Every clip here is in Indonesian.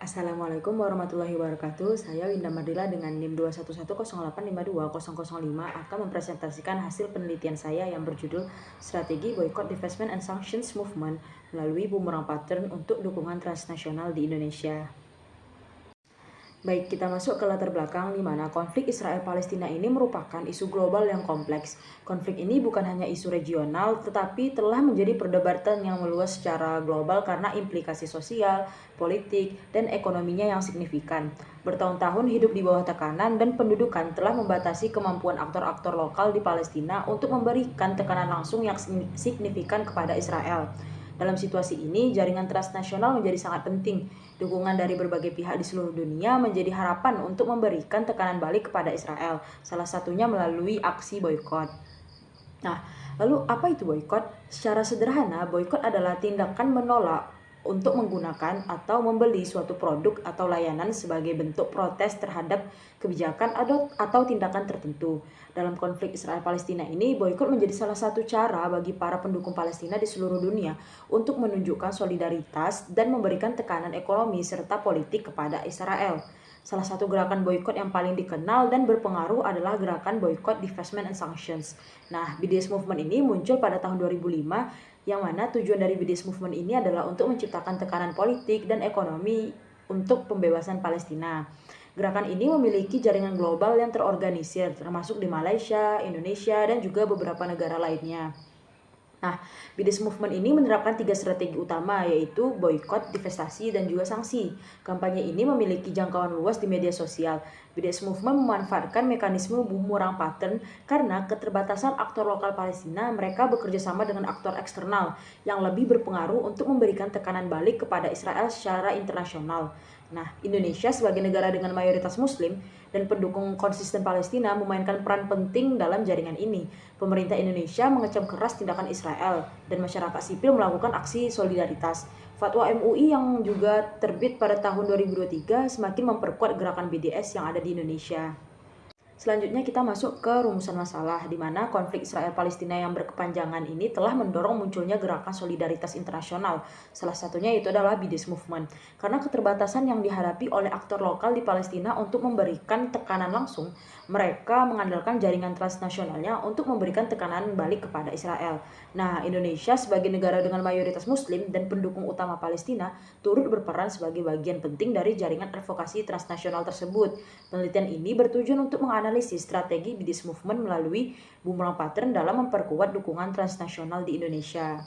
Assalamualaikum warahmatullahi wabarakatuh. Saya Winda Mardila dengan NIM 21108522005 akan mempresentasikan hasil penelitian saya yang berjudul Strategi Boycott, Divestment and Sanctions Movement melalui Boomerang Pattern untuk dukungan transnasional di Indonesia. Baik, kita masuk ke latar belakang di mana konflik Israel-Palestina ini merupakan isu global yang kompleks. Konflik ini bukan hanya isu regional, tetapi telah menjadi perdebatan yang meluas secara global karena implikasi sosial, politik, dan ekonominya yang signifikan. Bertahun-tahun hidup di bawah tekanan dan pendudukan telah membatasi kemampuan aktor-aktor lokal di Palestina untuk memberikan tekanan langsung yang signifikan kepada Israel. Dalam situasi ini, jaringan transnasional menjadi sangat penting. Dukungan dari berbagai pihak di seluruh dunia menjadi harapan untuk memberikan tekanan balik kepada Israel, salah satunya melalui aksi boykot. Nah, lalu apa itu boykot? Secara sederhana, boykot adalah tindakan menolak untuk menggunakan atau membeli suatu produk atau layanan sebagai bentuk protes terhadap kebijakan atau tindakan tertentu. Dalam konflik Israel-Palestina ini, boykot menjadi salah satu cara bagi para pendukung Palestina di seluruh dunia untuk menunjukkan solidaritas dan memberikan tekanan ekonomi serta politik kepada Israel. Salah satu gerakan boykot yang paling dikenal dan berpengaruh adalah gerakan boykot, divestment, and sanctions. Nah, BDS Movement ini muncul pada tahun 2005, yang mana tujuan dari BDS Movement ini adalah untuk menciptakan tekanan politik dan ekonomi untuk pembebasan Palestina. Gerakan ini memiliki jaringan global yang terorganisir, termasuk di Malaysia, Indonesia, dan juga beberapa negara lainnya. Nah, BDS Movement ini menerapkan 3 strategi utama, yaitu boykot, divestasi, dan juga sanksi. Kampanye ini memiliki jangkauan luas di media sosial. BDS Movement memanfaatkan mekanisme Boomerang Pattern karena keterbatasan aktor lokal Palestina, mereka bekerja sama dengan aktor eksternal yang lebih berpengaruh untuk memberikan tekanan balik kepada Israel secara internasional. Nah, Indonesia sebagai negara dengan mayoritas Muslim dan pendukung konsisten Palestina memainkan peran penting dalam jaringan ini. Pemerintah Indonesia mengecam keras tindakan Israel dan masyarakat sipil melakukan aksi solidaritas. Fatwa MUI yang juga terbit pada tahun 2023 semakin memperkuat gerakan BDS yang ada di Indonesia. Selanjutnya kita masuk ke rumusan masalah, di mana konflik Israel-Palestina yang berkepanjangan ini telah mendorong munculnya gerakan solidaritas internasional. Salah satunya itu adalah BDS Movement. Karena keterbatasan yang dihadapi oleh aktor lokal di Palestina untuk memberikan tekanan langsung, mereka mengandalkan jaringan transnasionalnya untuk memberikan tekanan balik kepada Israel. Nah, Indonesia sebagai negara dengan mayoritas Muslim dan pendukung utama Palestina turut berperan sebagai bagian penting dari jaringan advokasi transnasional tersebut. Penelitian ini bertujuan untuk menganalisis strategi BDS Movement melalui Boomerang Pattern dalam memperkuat dukungan transnasional di Indonesia.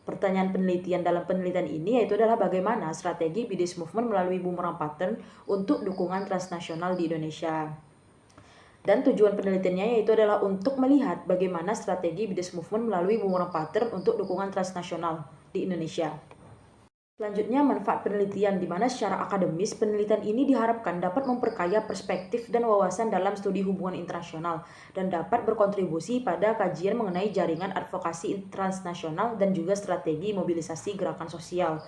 Pertanyaan penelitian dalam penelitian ini yaitu adalah bagaimana strategi BDS Movement melalui Boomerang Pattern untuk dukungan transnasional di Indonesia. Dan tujuan penelitiannya yaitu adalah untuk melihat bagaimana strategi BDS Movement melalui Boomerang Pattern untuk dukungan transnasional di Indonesia. Selanjutnya, manfaat penelitian, di mana secara akademis penelitian ini diharapkan dapat memperkaya perspektif dan wawasan dalam studi hubungan internasional dan dapat berkontribusi pada kajian mengenai jaringan advokasi transnasional dan juga strategi mobilisasi gerakan sosial.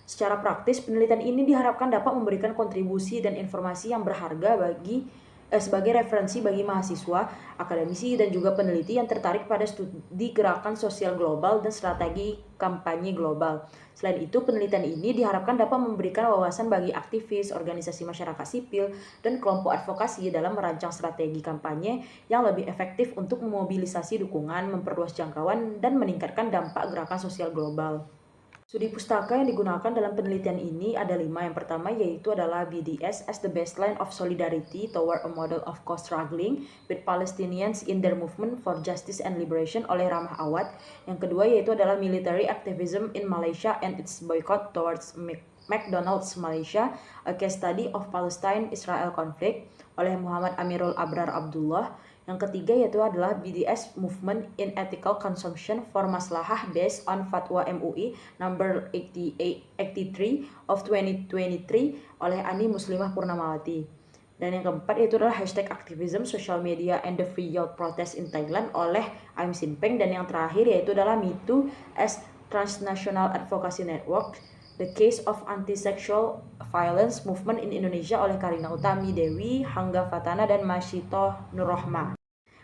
Secara praktis, penelitian ini diharapkan dapat memberikan kontribusi dan informasi yang berharga sebagai referensi bagi mahasiswa, akademisi, dan juga peneliti yang tertarik pada studi gerakan sosial global dan strategi kampanye global. Selain itu, penelitian ini diharapkan dapat memberikan wawasan bagi aktivis, organisasi masyarakat sipil, dan kelompok advokasi dalam merancang strategi kampanye yang lebih efektif untuk memobilisasi dukungan, memperluas jangkauan, dan meningkatkan dampak gerakan sosial global. Studi pustaka yang digunakan dalam penelitian ini ada 5. Yang pertama yaitu adalah BDS as the Baseline of Solidarity Toward a Model of Co-Struggling with Palestinians in Their Movement for Justice and Liberation oleh Ramah Awad. Yang kedua yaitu adalah Military Activism in Malaysia and its Boycott Towards McDonald's Malaysia, a Case Study of Palestine-Israel Conflict oleh Muhammad Amirul Abrar Abdullah. Yang ketiga yaitu adalah BDS Movement in Ethical Consumption for Maslahah based on Fatwa MUI number 83 of 2023 oleh Ani Muslimah Purnamawati. Dan yang keempat yaitu adalah hashtag activism, social media, and the free youth protest in Thailand oleh Aim Sinpeng. Dan yang terakhir yaitu adalah Me Too as Transnational Advocacy Network, The Case of Anti-Sexual Violence Movement in Indonesia oleh Karina Utami Dewi, Hangga Fatana, dan Masyito Nurrohmah.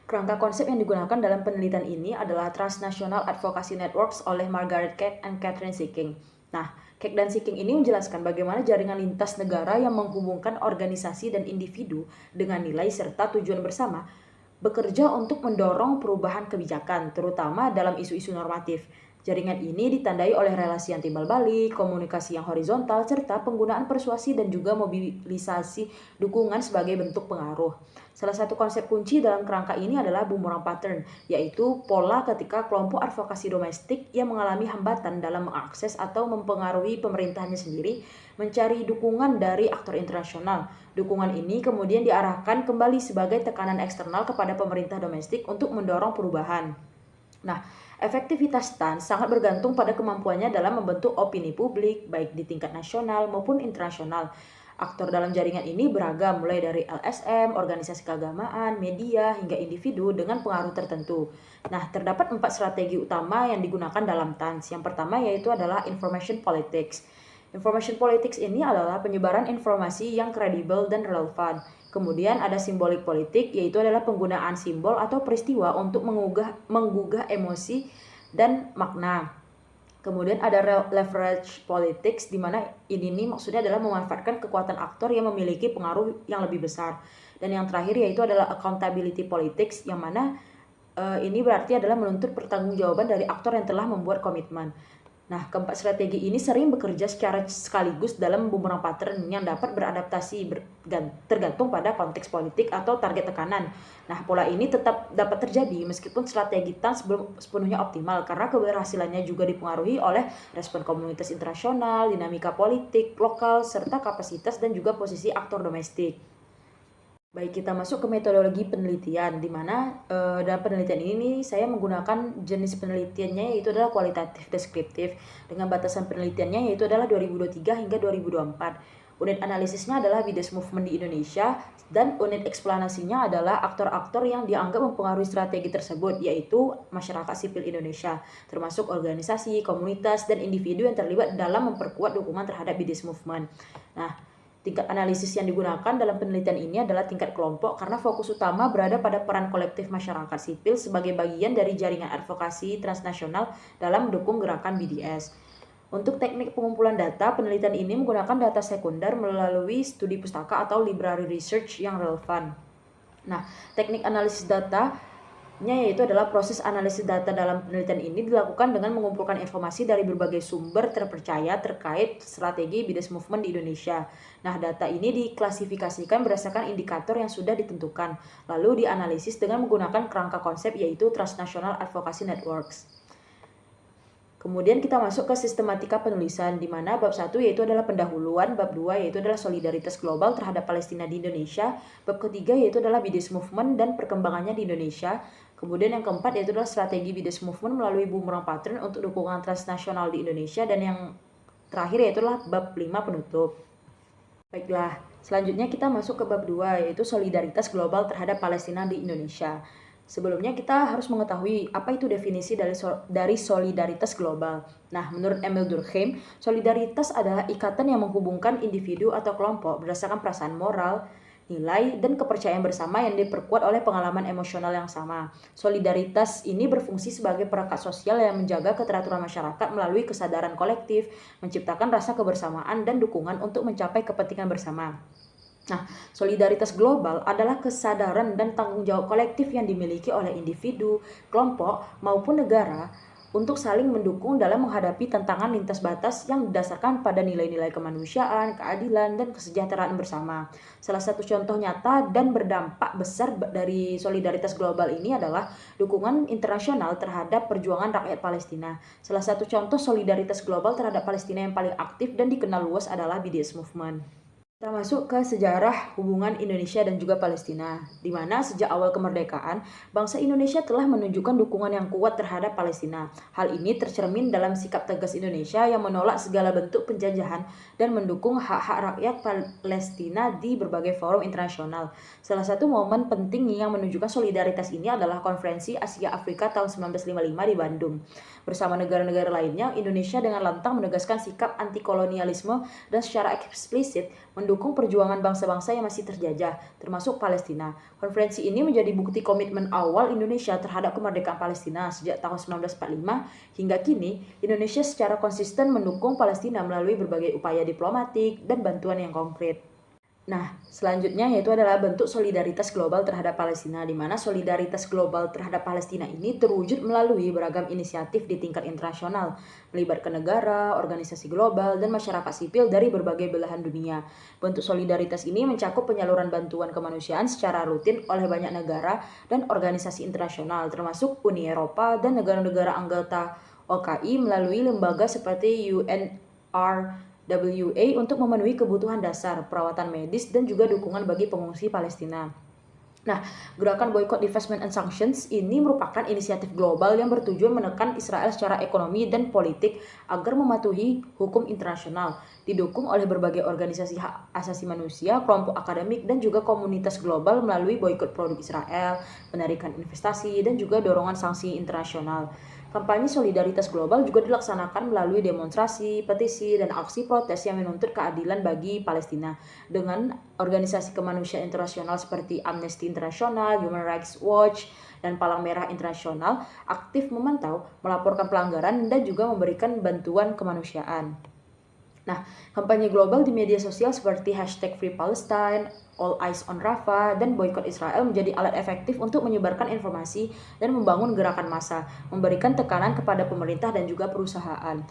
Kerangka konsep yang digunakan dalam penelitian ini adalah Transnational Advocacy Networks oleh Margaret Cat and Catherine Seeking. Nah, Cake dan Seeking ini menjelaskan bagaimana jaringan lintas negara yang menghubungkan organisasi dan individu dengan nilai serta tujuan bersama bekerja untuk mendorong perubahan kebijakan, terutama dalam isu-isu normatif. Jaringan ini ditandai oleh relasi yang timbal balik, komunikasi yang horizontal, serta penggunaan persuasi dan juga mobilisasi dukungan sebagai bentuk pengaruh. Salah satu konsep kunci dalam kerangka ini adalah boomerang pattern, yaitu pola ketika kelompok advokasi domestik yang mengalami hambatan dalam mengakses atau mempengaruhi pemerintahannya sendiri mencari dukungan dari aktor internasional. Dukungan ini kemudian diarahkan kembali sebagai tekanan eksternal kepada pemerintah domestik untuk mendorong perubahan. Nah, efektivitas STAN sangat bergantung pada kemampuannya dalam membentuk opini publik, baik di tingkat nasional maupun internasional. Aktor dalam jaringan ini beragam, mulai dari LSM, organisasi keagamaan, media, hingga individu dengan pengaruh tertentu. Nah, terdapat 4 strategi utama yang digunakan dalam TANS. Yang pertama yaitu adalah information politics. Information politics ini adalah penyebaran informasi yang kredibel dan relevan. Kemudian ada simbolik politik, yaitu adalah penggunaan simbol atau peristiwa untuk menggugah emosi dan makna. Kemudian ada leverage politics, di mana ini maksudnya adalah memanfaatkan kekuatan aktor yang memiliki pengaruh yang lebih besar. Dan yang terakhir yaitu adalah accountability politics, yang mana ini berarti adalah menuntut pertanggungjawaban dari aktor yang telah membuat komitmen. Nah, keempat strategi ini sering bekerja secara sekaligus dalam boomerang pattern yang dapat beradaptasi tergantung pada konteks politik atau target tekanan. Nah, pola ini tetap dapat terjadi meskipun strategi TANS belum sepenuhnya optimal karena keberhasilannya juga dipengaruhi oleh respon komunitas internasional, dinamika politik lokal, serta kapasitas dan juga posisi aktor domestik. Baik, kita masuk ke metodologi penelitian, di mana dalam penelitian ini saya menggunakan jenis penelitiannya yaitu adalah kualitatif deskriptif dengan batasan penelitiannya yaitu adalah 2023 hingga 2024. Unit analisisnya adalah Bides Movement di Indonesia dan unit eksplanasinya adalah aktor-aktor yang dianggap mempengaruhi strategi tersebut yaitu masyarakat sipil Indonesia, termasuk organisasi, komunitas, dan individu yang terlibat dalam memperkuat dukungan terhadap Bides Movement. Nah, tingkat analisis yang digunakan dalam penelitian ini adalah tingkat kelompok karena fokus utama berada pada peran kolektif masyarakat sipil sebagai bagian dari jaringan advokasi transnasional dalam mendukung gerakan BDS. Untuk teknik pengumpulan data, penelitian ini menggunakan data sekunder melalui studi pustaka atau library research yang relevan. Nah, teknik analisis data yaitu adalah proses analisis data dalam penelitian ini dilakukan dengan mengumpulkan informasi dari berbagai sumber terpercaya terkait strategi Bides Movement di Indonesia. Nah, data ini diklasifikasikan berdasarkan indikator yang sudah ditentukan, lalu dianalisis dengan menggunakan kerangka konsep yaitu Transnational Advocacy Networks. Kemudian kita masuk ke sistematika penulisan, di mana bab 1 yaitu adalah pendahuluan, bab 2 yaitu adalah solidaritas global terhadap Palestina di Indonesia, bab ketiga yaitu adalah Bides Movement dan perkembangannya di Indonesia. Kemudian yang keempat yaitu adalah strategi Bides Movement melalui boomerang pattern untuk dukungan transnasional di Indonesia, dan yang terakhir yaitu adalah bab 5 penutup. Baiklah, selanjutnya kita masuk ke bab 2 yaitu solidaritas global terhadap Palestina di Indonesia. Sebelumnya kita harus mengetahui apa itu definisi dari solidaritas global. Nah, menurut Emil Durkheim, solidaritas adalah ikatan yang menghubungkan individu atau kelompok berdasarkan perasaan moral, nilai, dan kepercayaan bersama yang diperkuat oleh pengalaman emosional yang sama. Solidaritas ini berfungsi sebagai perekat sosial yang menjaga keteraturan masyarakat melalui kesadaran kolektif, menciptakan rasa kebersamaan dan dukungan untuk mencapai kepentingan bersama. Nah, solidaritas global adalah kesadaran dan tanggung jawab kolektif yang dimiliki oleh individu, kelompok, maupun negara untuk saling mendukung dalam menghadapi tantangan lintas batas yang didasarkan pada nilai-nilai kemanusiaan, keadilan, dan kesejahteraan bersama. Salah satu contoh nyata dan berdampak besar dari solidaritas global ini adalah dukungan internasional terhadap perjuangan rakyat Palestina. Salah satu contoh solidaritas global terhadap Palestina yang paling aktif dan dikenal luas adalah BDS Movement. Kita masuk ke sejarah hubungan Indonesia dan juga Palestina, di mana sejak awal kemerdekaan, bangsa Indonesia telah menunjukkan dukungan yang kuat terhadap Palestina. Hal ini tercermin dalam sikap tegas Indonesia yang menolak segala bentuk penjajahan dan mendukung hak-hak rakyat Palestina di berbagai forum internasional. Salah satu momen penting yang menunjukkan solidaritas ini adalah Konferensi Asia Afrika tahun 1955 di Bandung. Bersama negara-negara lainnya, Indonesia dengan lantang menegaskan sikap anti kolonialisme dan secara eksplisit mendukung perjuangan bangsa-bangsa yang masih terjajah, termasuk Palestina. Konferensi ini menjadi bukti komitmen awal Indonesia terhadap kemerdekaan Palestina sejak tahun 1945 hingga kini. Indonesia secara konsisten mendukung Palestina melalui berbagai upaya diplomatik dan bantuan yang konkret. Nah, selanjutnya yaitu adalah bentuk solidaritas global terhadap Palestina, di mana solidaritas global terhadap Palestina ini terwujud melalui beragam inisiatif di tingkat internasional, melibatkan negara, organisasi global, dan masyarakat sipil dari berbagai belahan dunia. Bentuk solidaritas ini mencakup penyaluran bantuan kemanusiaan secara rutin oleh banyak negara dan organisasi internasional, termasuk Uni Eropa dan negara-negara anggota OKI melalui lembaga seperti UNRWA untuk memenuhi kebutuhan dasar, perawatan medis, dan juga dukungan bagi pengungsi Palestina. Nah, gerakan Boycott, Divestment and Sanctions ini merupakan inisiatif global yang bertujuan menekan Israel secara ekonomi dan politik agar mematuhi hukum internasional, didukung oleh berbagai organisasi hak asasi manusia, kelompok akademik, dan juga komunitas global melalui boikot produk Israel, penarikan investasi, dan juga dorongan sanksi internasional. Kampanye solidaritas global juga dilaksanakan melalui demonstrasi, petisi, dan aksi protes yang menuntut keadilan bagi Palestina dengan organisasi kemanusiaan internasional seperti Amnesty International, Human Rights Watch, dan Palang Merah Internasional aktif memantau, melaporkan pelanggaran, dan juga memberikan bantuan kemanusiaan. Nah, kampanye global di media sosial seperti #FreePalestine, All Eyes on Rafah, dan Boycott Israel menjadi alat efektif untuk menyebarkan informasi dan membangun gerakan massa, memberikan tekanan kepada pemerintah dan juga perusahaan.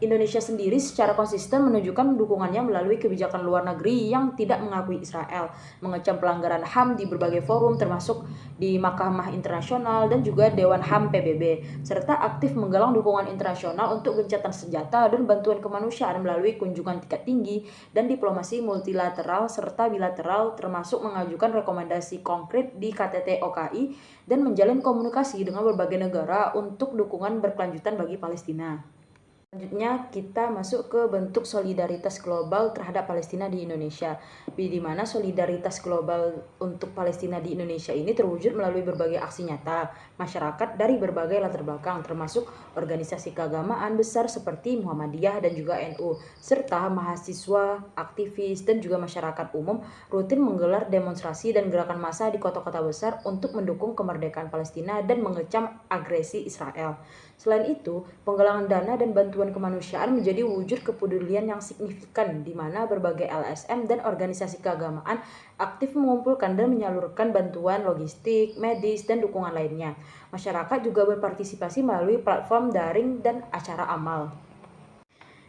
Indonesia sendiri secara konsisten menunjukkan dukungannya melalui kebijakan luar negeri yang tidak mengakui Israel, mengecam pelanggaran HAM di berbagai forum termasuk di Mahkamah Internasional dan juga Dewan HAM PBB, serta aktif menggalang dukungan internasional untuk gencatan senjata dan bantuan kemanusiaan melalui kunjungan tingkat tinggi dan diplomasi multilateral serta bilateral, termasuk mengajukan rekomendasi konkret di KTT OKI dan menjalin komunikasi dengan berbagai negara untuk dukungan berkelanjutan bagi Palestina. Selanjutnya kita masuk ke bentuk solidaritas global terhadap Palestina di Indonesia, di mana solidaritas global untuk Palestina di Indonesia ini terwujud melalui berbagai aksi nyata masyarakat dari berbagai latar belakang, termasuk organisasi keagamaan besar seperti Muhammadiyah dan juga NU, serta mahasiswa, aktivis, dan juga masyarakat umum rutin menggelar demonstrasi dan gerakan massa di kota-kota besar untuk mendukung kemerdekaan Palestina dan mengecam agresi Israel. Selain itu, penggalangan dana dan bantuan kemanusiaan menjadi wujud kepedulian yang signifikan di mana berbagai LSM dan organisasi keagamaan aktif mengumpulkan dan menyalurkan bantuan logistik, medis, dan dukungan lainnya. Masyarakat juga berpartisipasi melalui platform daring dan acara amal.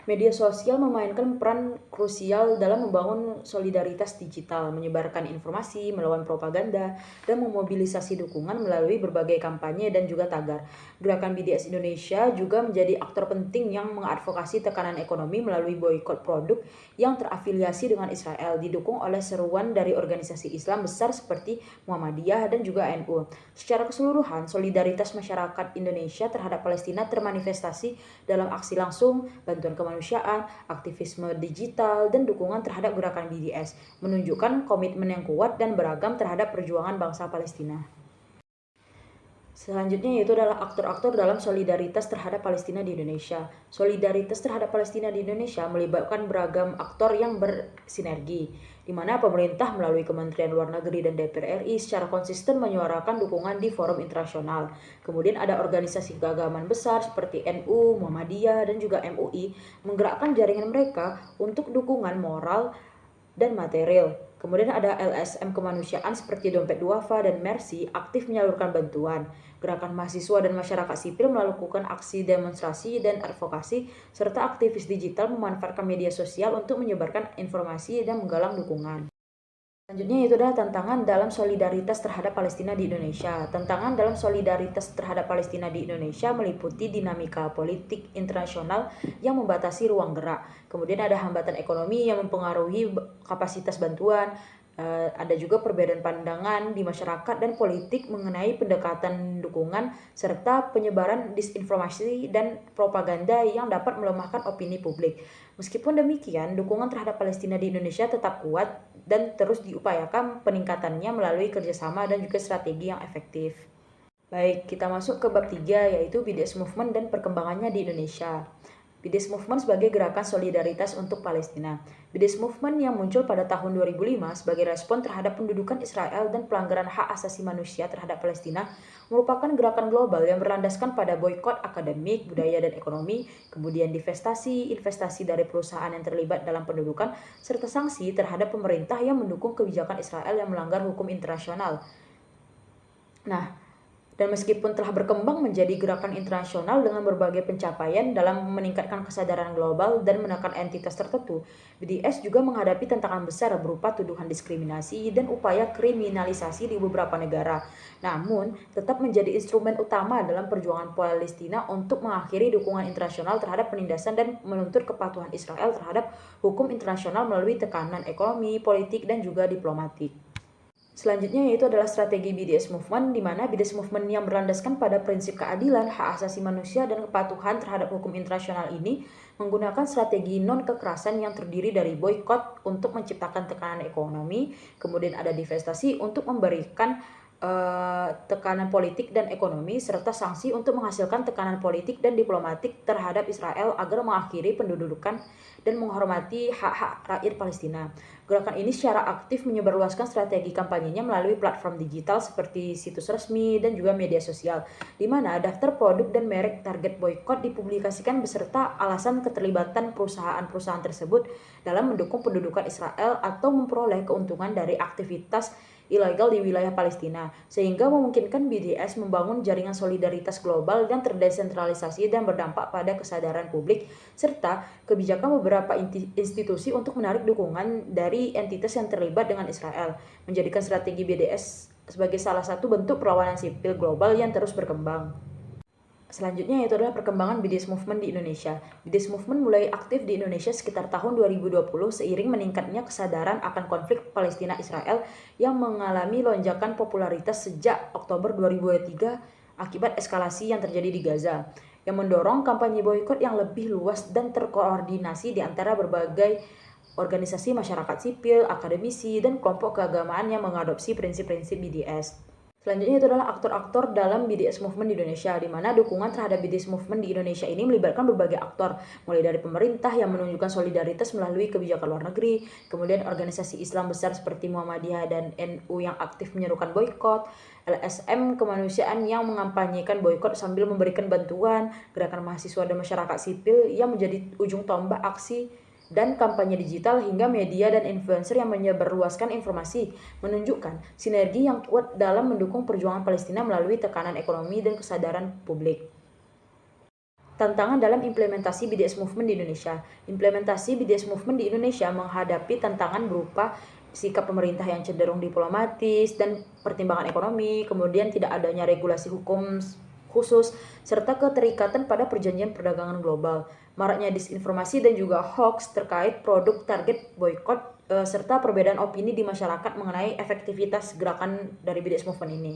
Media sosial memainkan peran krusial dalam membangun solidaritas digital, menyebarkan informasi, melawan propaganda, dan memobilisasi dukungan melalui berbagai kampanye dan juga tagar. Gerakan BDS Indonesia juga menjadi aktor penting yang mengadvokasi tekanan ekonomi melalui boikot produk yang terafiliasi dengan Israel, didukung oleh seruan dari organisasi Islam besar seperti Muhammadiyah dan juga NU. Secara keseluruhan, solidaritas masyarakat Indonesia terhadap Palestina termanifestasi dalam aksi langsung, bantuan kemanusiaan, aktivisme digital, dan dukungan terhadap gerakan BDS, menunjukkan komitmen yang kuat dan beragam terhadap perjuangan bangsa Palestina. Selanjutnya yaitu adalah aktor-aktor dalam solidaritas terhadap Palestina di Indonesia. Solidaritas terhadap Palestina di Indonesia melibatkan beragam aktor yang bersinergi, di mana pemerintah melalui Kementerian Luar Negeri dan DPR RI secara konsisten menyuarakan dukungan di forum internasional. Kemudian ada organisasi keagamaan besar seperti NU, Muhammadiyah, dan juga MUI menggerakkan jaringan mereka untuk dukungan moral dan material. Kemudian ada LSM kemanusiaan seperti Dompet Duafa dan Mercy aktif menyalurkan bantuan. Gerakan mahasiswa dan masyarakat sipil melakukan aksi demonstrasi dan advokasi, serta aktivis digital memanfaatkan media sosial untuk menyebarkan informasi dan menggalang dukungan. Selanjutnya itu adalah tantangan dalam solidaritas terhadap Palestina di Indonesia. Tantangan dalam solidaritas terhadap Palestina di Indonesia meliputi dinamika politik internasional yang membatasi ruang gerak. Kemudian ada hambatan ekonomi yang mempengaruhi kapasitas bantuan. Ada juga perbedaan pandangan di masyarakat dan politik mengenai pendekatan dukungan serta penyebaran disinformasi dan propaganda yang dapat melemahkan opini publik. Meskipun demikian, dukungan terhadap Palestina di Indonesia tetap kuat dan terus diupayakan peningkatannya melalui kerjasama dan juga strategi yang efektif. Baik, kita masuk ke bab 3 yaitu BDS Movement dan perkembangannya di Indonesia. BDS Movement sebagai gerakan solidaritas untuk Palestina. BDS Movement yang muncul pada tahun 2005 sebagai respon terhadap pendudukan Israel dan pelanggaran hak asasi manusia terhadap Palestina merupakan gerakan global yang berlandaskan pada boikot akademik, budaya, dan ekonomi, kemudian divestasi, investasi dari perusahaan yang terlibat dalam pendudukan, serta sanksi terhadap pemerintah yang mendukung kebijakan Israel yang melanggar hukum internasional. Dan meskipun telah berkembang menjadi gerakan internasional dengan berbagai pencapaian dalam meningkatkan kesadaran global dan menekan entitas tertentu, BDS juga menghadapi tantangan besar berupa tuduhan diskriminasi dan upaya kriminalisasi di beberapa negara. Namun, tetap menjadi instrumen utama dalam perjuangan Palestina untuk mengakhiri dukungan internasional terhadap penindasan dan menuntut kepatuhan Israel terhadap hukum internasional melalui tekanan ekonomi, politik, dan juga diplomatik. Selanjutnya yaitu adalah strategi BDS Movement, di mana BDS Movement yang berlandaskan pada prinsip keadilan, hak asasi manusia, dan kepatuhan terhadap hukum internasional ini menggunakan strategi non-kekerasan yang terdiri dari boikot untuk menciptakan tekanan ekonomi, kemudian ada divestasi untuk memberikan tekanan politik dan ekonomi, serta sanksi untuk menghasilkan tekanan politik dan diplomatik terhadap Israel agar mengakhiri pendudukan dan menghormati hak-hak rakyat Palestina. Gerakan ini secara aktif menyebarluaskan strategi kampanyenya melalui platform digital seperti situs resmi dan juga media sosial, di mana daftar produk dan merek target boykot dipublikasikan beserta alasan keterlibatan perusahaan-perusahaan tersebut dalam mendukung pendudukan Israel atau memperoleh keuntungan dari aktivitas ilegal di wilayah Palestina, sehingga memungkinkan BDS membangun jaringan solidaritas global yang terdesentralisasi dan berdampak pada kesadaran publik, serta kebijakan beberapa institusi untuk menarik dukungan dari entitas yang terlibat dengan Israel, menjadikan strategi BDS sebagai salah satu bentuk perlawanan sipil global yang terus berkembang. Selanjutnya yaitu adalah perkembangan BDS Movement di Indonesia. BDS Movement mulai aktif di Indonesia sekitar tahun 2020 seiring meningkatnya kesadaran akan konflik Palestina-Israel yang mengalami lonjakan popularitas sejak Oktober 2023 akibat eskalasi yang terjadi di Gaza, yang mendorong kampanye boikot yang lebih luas dan terkoordinasi di antara berbagai organisasi masyarakat sipil, akademisi, dan kelompok keagamaan yang mengadopsi prinsip-prinsip BDS. Selanjutnya itu adalah aktor-aktor dalam BDS Movement di Indonesia, di mana dukungan terhadap BDS Movement di Indonesia ini melibatkan berbagai aktor, mulai dari pemerintah yang menunjukkan solidaritas melalui kebijakan luar negeri, kemudian organisasi Islam besar seperti Muhammadiyah dan NU yang aktif menyerukan boykot, LSM kemanusiaan yang mengampanyekan boykot sambil memberikan bantuan, gerakan mahasiswa dan masyarakat sipil yang menjadi ujung tombak aksi, dan kampanye digital hingga media dan influencer yang menyebarluaskan informasi, menunjukkan sinergi yang kuat dalam mendukung perjuangan Palestina melalui tekanan ekonomi dan kesadaran publik. Tantangan dalam implementasi BDS Movement di Indonesia. Implementasi BDS Movement di Indonesia menghadapi tantangan berupa sikap pemerintah yang cenderung diplomatis dan pertimbangan ekonomi, kemudian tidak adanya regulasi hukum khusus, serta keterikatan pada perjanjian perdagangan global, maraknya disinformasi dan juga hoax terkait produk target boykot, serta perbedaan opini di masyarakat mengenai efektivitas gerakan dari BDS Movement ini.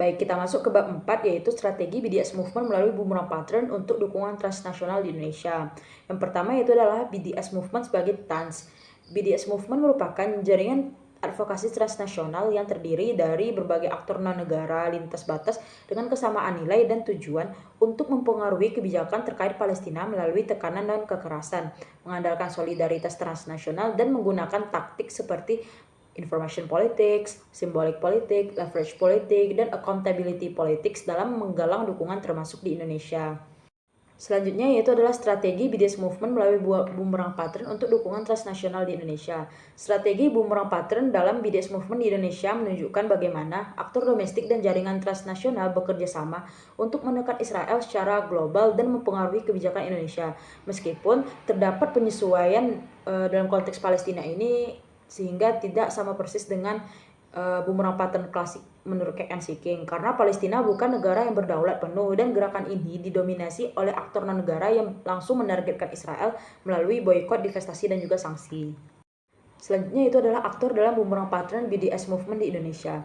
Baik, kita masuk ke bab 4 yaitu strategi BDS Movement melalui boomerang pattern untuk dukungan transnasional di Indonesia. Yang pertama yaitu adalah BDS Movement sebagai TANS. BDS Movement merupakan jaringan advokasi transnasional yang terdiri dari berbagai aktor non-negara lintas batas dengan kesamaan nilai dan tujuan untuk mempengaruhi kebijakan terkait Palestina melalui tekanan dan kekerasan, mengandalkan solidaritas transnasional dan menggunakan taktik seperti information politics, symbolic politics, leverage politics, dan accountability politics dalam menggalang dukungan termasuk di Indonesia. Selanjutnya yaitu adalah strategi BDS Movement melalui boomerang pattern untuk dukungan transnasional di Indonesia. Strategi boomerang pattern dalam BDS Movement di Indonesia menunjukkan bagaimana aktor domestik dan jaringan transnasional bekerja sama untuk menekan Israel secara global dan mempengaruhi kebijakan Indonesia. Meskipun terdapat penyesuaian dalam konteks Palestina ini sehingga tidak sama persis dengan boomerang pattern klasik menurut KNC King, karena Palestina bukan negara yang berdaulat penuh dan gerakan ini didominasi oleh aktor non-negara yang langsung menargetkan Israel melalui boykot, divestasi, dan juga sanksi. Selanjutnya itu adalah aktor dalam boomerang pattern BDS Movement di Indonesia.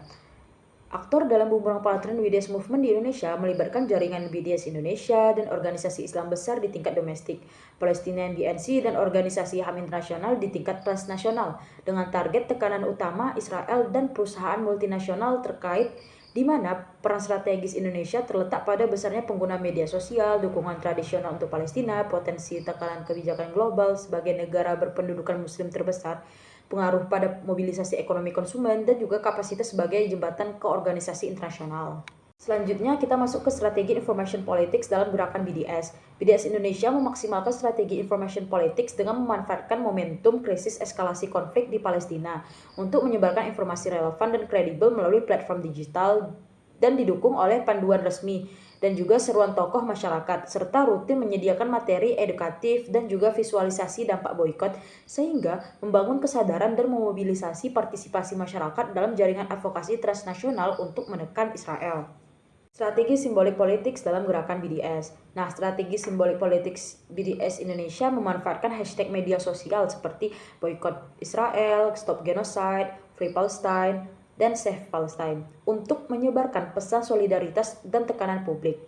Aktor dalam boomerang pattern BDS Movement di Indonesia melibatkan jaringan BDS Indonesia dan organisasi Islam besar di tingkat domestik, Palestinian BNC dan organisasi HAM internasional di tingkat transnasional dengan target tekanan utama Israel dan perusahaan multinasional terkait di mana peran strategis Indonesia terletak pada besarnya pengguna media sosial, dukungan tradisional untuk Palestina, potensi tekanan kebijakan global sebagai negara berpendudukan muslim terbesar, pengaruh pada mobilisasi ekonomi konsumen, dan juga kapasitas sebagai jembatan ke organisasi internasional. Selanjutnya kita masuk ke strategi information politics dalam gerakan BDS. BDS Indonesia memaksimalkan strategi information politics dengan memanfaatkan momentum krisis eskalasi konflik di Palestina untuk menyebarkan informasi relevan dan kredibel melalui platform digital dan didukung oleh panduan resmi dan juga seruan tokoh masyarakat, serta rutin menyediakan materi edukatif dan juga visualisasi dampak boikot sehingga membangun kesadaran dan memobilisasi partisipasi masyarakat dalam jaringan advokasi transnasional untuk menekan Israel. Strategi simbolik politik dalam gerakan BDS. Nah, strategi simbolik politik BDS Indonesia memanfaatkan hashtag media sosial seperti boykot Israel, stop genocide, free Palestine, dan save Palestine untuk menyebarkan pesan solidaritas dan tekanan publik.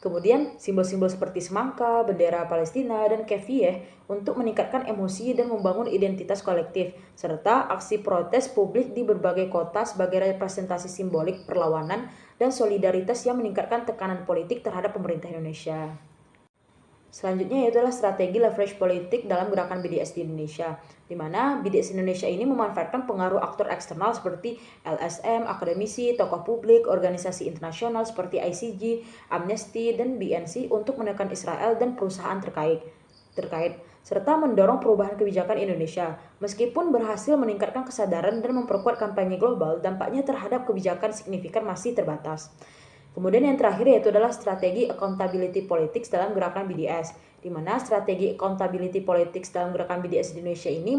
Kemudian simbol-simbol seperti semangka, bendera Palestina, dan kefiyeh untuk meningkatkan emosi dan membangun identitas kolektif, serta aksi protes publik di berbagai kota sebagai representasi simbolik perlawanan dan solidaritas yang meningkatkan tekanan politik terhadap pemerintah Indonesia. Selanjutnya yaitu strategi leverage politik dalam gerakan BDS di Indonesia, di mana BDS Indonesia ini memanfaatkan pengaruh aktor eksternal seperti LSM, akademisi, tokoh publik, organisasi internasional seperti ICG, Amnesty, dan BNC untuk menekan Israel dan perusahaan terkait serta mendorong perubahan kebijakan Indonesia. Meskipun berhasil meningkatkan kesadaran dan memperkuat kampanye global, dampaknya terhadap kebijakan signifikan masih terbatas. Kemudian yang terakhir yaitu strategi accountability politics dalam gerakan BDS, di mana strategi accountability politics dalam gerakan BDS di Indonesia ini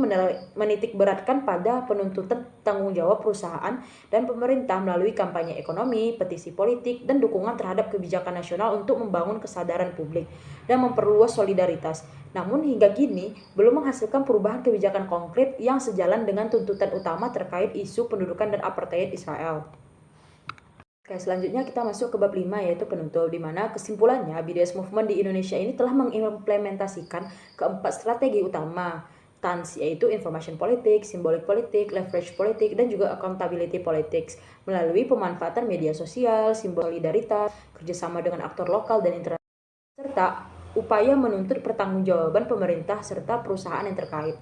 menitik beratkan pada penuntutan tanggung jawab perusahaan dan pemerintah melalui kampanye ekonomi, petisi politik, dan dukungan terhadap kebijakan nasional untuk membangun kesadaran publik dan memperluas solidaritas. Namun hingga kini belum menghasilkan perubahan kebijakan konkret yang sejalan dengan tuntutan utama terkait isu pendudukan dan apartheid Israel. Oke, selanjutnya kita masuk ke bab 5 yaitu penutup, di mana kesimpulannya BDS Movement di Indonesia ini telah mengimplementasikan keempat strategi utama TANS, yaitu information politik, symbolic politik, leverage politik, dan juga accountability politics melalui pemanfaatan media sosial, simbol solidaritas, kerjasama dengan aktor lokal dan internasional, serta upaya menuntut pertanggungjawaban pemerintah serta perusahaan yang terkait.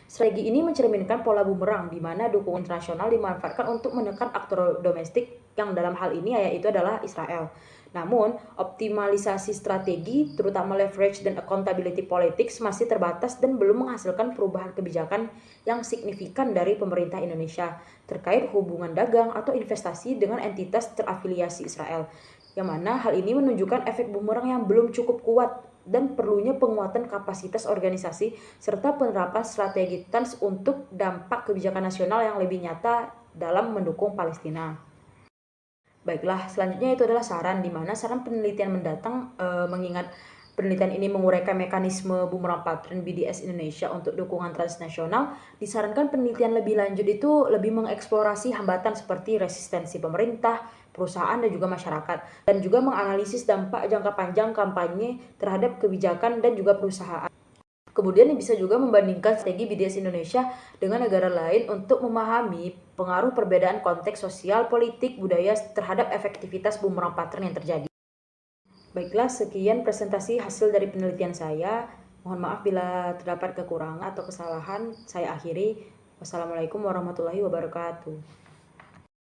Strategi ini mencerminkan pola bumerang di mana dukungan internasional dimanfaatkan untuk menekan aktor domestik yang dalam hal ini yaitu adalah Israel. Namun, optimalisasi strategi terutama leverage dan accountability politics masih terbatas dan belum menghasilkan perubahan kebijakan yang signifikan dari pemerintah Indonesia terkait hubungan dagang atau investasi dengan entitas terafiliasi Israel. Yang mana hal ini menunjukkan efek bumerang yang belum cukup kuat dan perlunya penguatan kapasitas organisasi serta penerapan strategi TANS untuk dampak kebijakan nasional yang lebih nyata dalam mendukung Palestina. Baiklah, selanjutnya itu adalah saran, di mana saran penelitian mendatang mengingat penelitian ini menguraikan mekanisme bumerang pattern BDS Indonesia untuk dukungan transnasional, disarankan penelitian lebih lanjut itu lebih mengeksplorasi hambatan seperti resistensi pemerintah, perusahaan, dan juga masyarakat, dan juga menganalisis dampak jangka panjang kampanye terhadap kebijakan dan juga perusahaan. Kemudian bisa juga membandingkan strategi BDS Indonesia dengan negara lain untuk memahami pengaruh perbedaan konteks sosial, politik, budaya terhadap efektivitas bumerang pattern yang terjadi. Baiklah, sekian presentasi hasil dari penelitian saya. Mohon maaf bila terdapat kekurangan atau kesalahan. Saya akhiri. Wassalamualaikum warahmatullahi wabarakatuh.